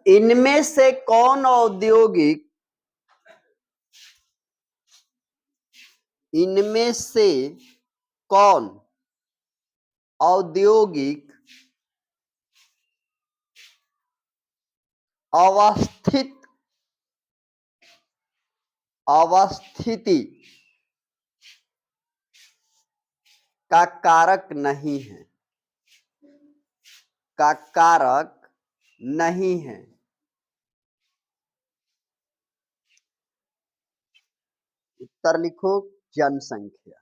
इनमें से कौन औद्योगिक इनमें से कौन औद्योगिक अवस्थिति का कारक नहीं है उत्तर लिखो जनसंख्या।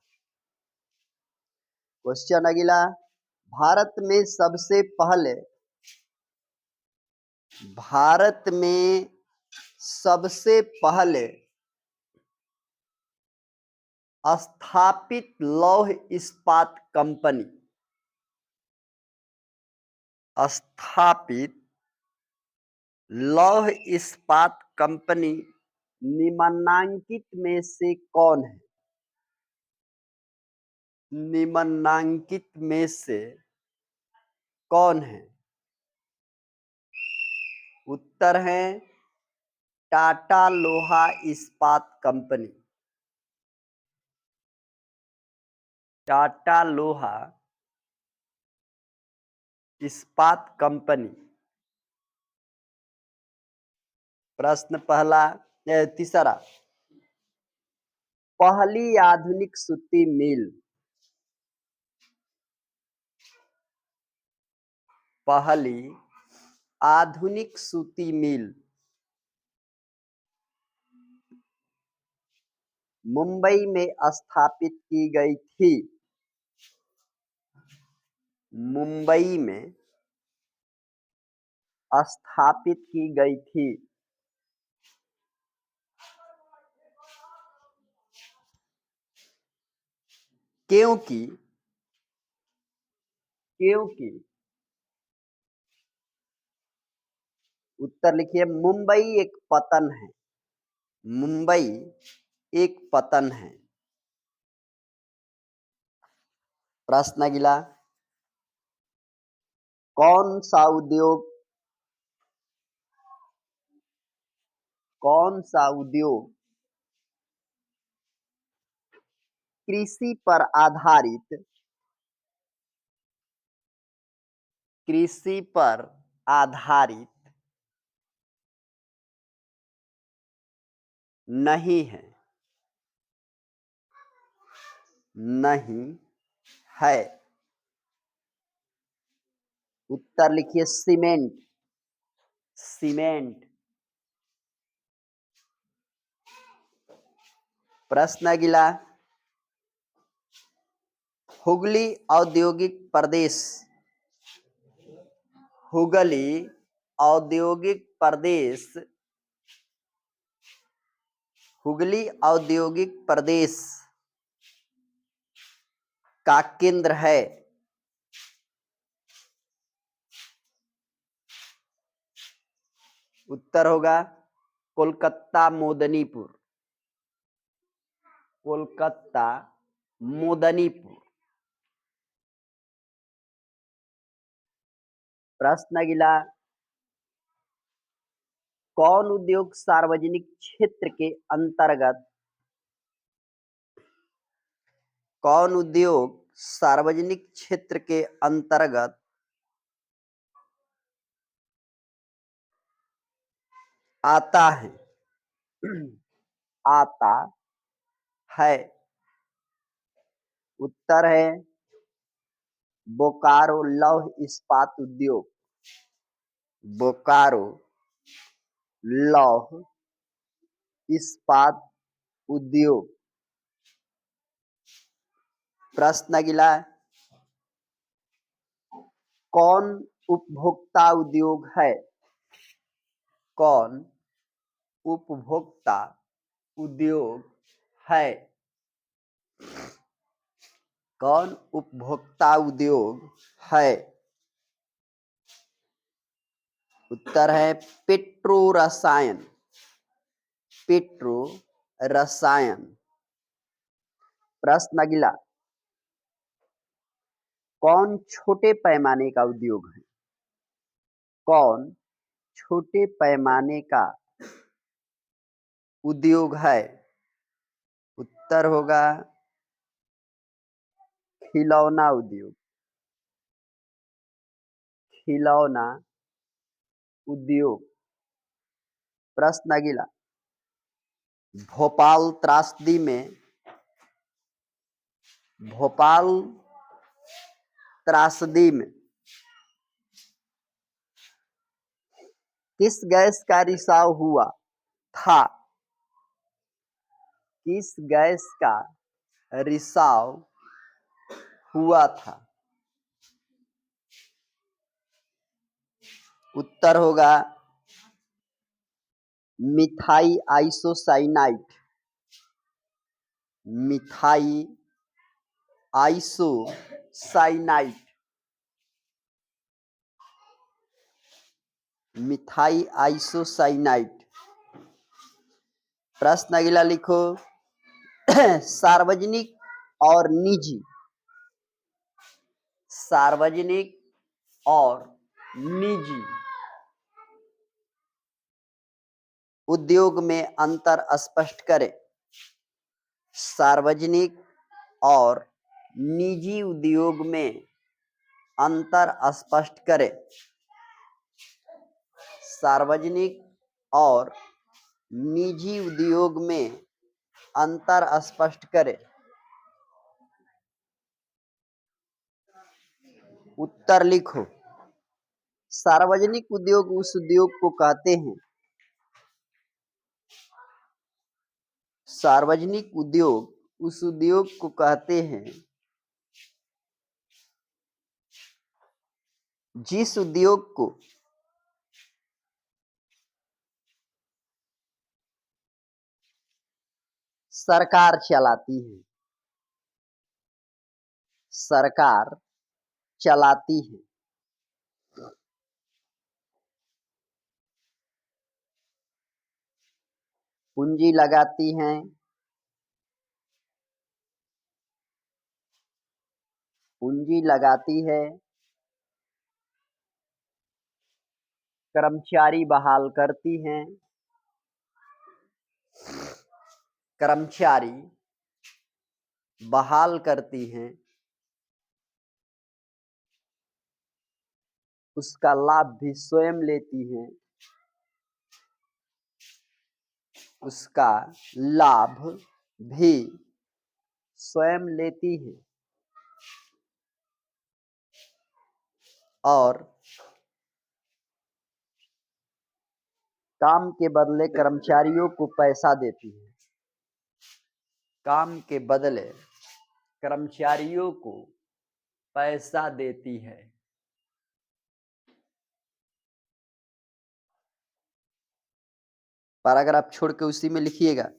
क्वेश्चन अगला, भारत में सबसे पहले स्थापित लौह इस्पात कंपनी निम्नांकित में से कौन है? निम्नांकित में से कौन है? उत्तर है टाटा लोहा इस्पात कंपनी। टाटा लोहा इस्पात कंपनी। प्रश्न तीसरा, पहली आधुनिक सूती मिल मुंबई में स्थापित की गई थी। मुंबई में स्थापित की गई थी। क्योंकि उत्तर लिखिए, मुंबई एक पतन है। प्रश्न अगला, कौन सा उद्योग कृषि पर आधारित नहीं है? उत्तर लिखिए, सीमेंट। प्रश्न अगला, हुगली औद्योगिक प्रदेश का केंद्र है। उत्तर होगा कोलकाता मोदनीपुर। प्रश्न अगला, कौन उद्योग सार्वजनिक क्षेत्र के अंतर्गत आता है? उत्तर है बोकारो लौह इस्पात उद्योग। बोकारो लौह इस्पात उद्योग। प्रश्न अगला, कौन उपभोक्ता उद्योग है? कौन उपभोक्ता उद्योग है? कौन उपभोक्ता उद्योग है? उत्तर है पेट्रो रसायन। प्रश्न अगला, कौन छोटे पैमाने का उद्योग है? कौन छोटे पैमाने का उद्योग है? उत्तर होगा खिलौना उद्योग। खिलौना उद्योग। प्रश्न अगला, भोपाल त्रासदी में भोपाल त्रासदी में किस गैस का रिसाव हुआ था? किस गैस का रिसाव हुआ था? उत्तर होगा मिथाई आइसोसाइनाइड। मिथाई आइसोसाइनाइड। मिथाई आइसोसाइनाइड। प्रश्न अगला लिखो, सार्वजनिक और निजी, सार्वजनिक और निजी उद्योग में अंतर स्पष्ट करें। सार्वजनिक और निजी उद्योग में अंतर स्पष्ट करें। सार्वजनिक और निजी उद्योग में अंतर स्पष्ट करें। उत्तर लिखो, सार्वजनिक उद्योग उस उद्योग को कहते हैं, सार्वजनिक उद्योग उस उद्योग को कहते हैं जिस उद्योग को सरकार चलाती है। सरकार चलाती है। पूंजी लगाती हैं। पूंजी लगाती है। कर्मचारी बहाल करती हैं। कर्मचारी बहाल करती हैं। उसका लाभ भी स्वयं लेती हैं। उसका लाभ भी स्वयं लेती है और काम के बदले कर्मचारियों को पैसा देती है। काम के बदले कर्मचारियों को पैसा देती है। पैराग्राफ छोड़ के उसी में लिखिएगा,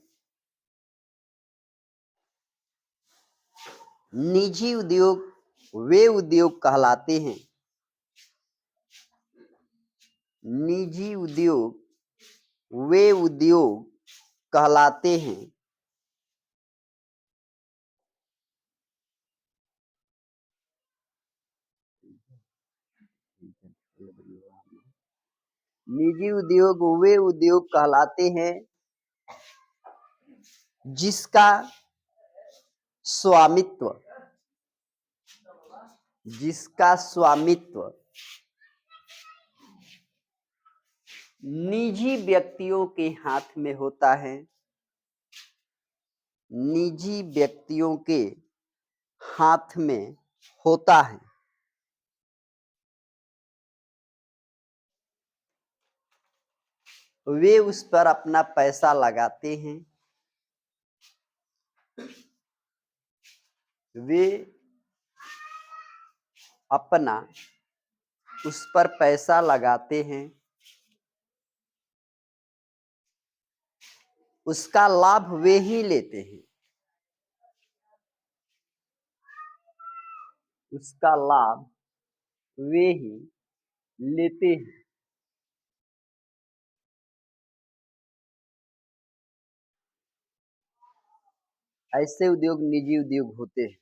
निजी उद्योग वे उद्योग कहलाते हैं। निजी उद्योग वे उद्योग कहलाते हैं निजी उद्योग वे उद्योग कहलाते हैं जिसका स्वामित्व निजी व्यक्तियों के हाथ में होता है। निजी व्यक्तियों के हाथ में होता है। वे उस पर अपना पैसा लगाते हैं। वे अपना उस पर पैसा लगाते हैं। उसका लाभ वे ही लेते हैं। उसका लाभ वे ही लेते हैं। ऐसे उद्योग निजी उद्योग होते हैं।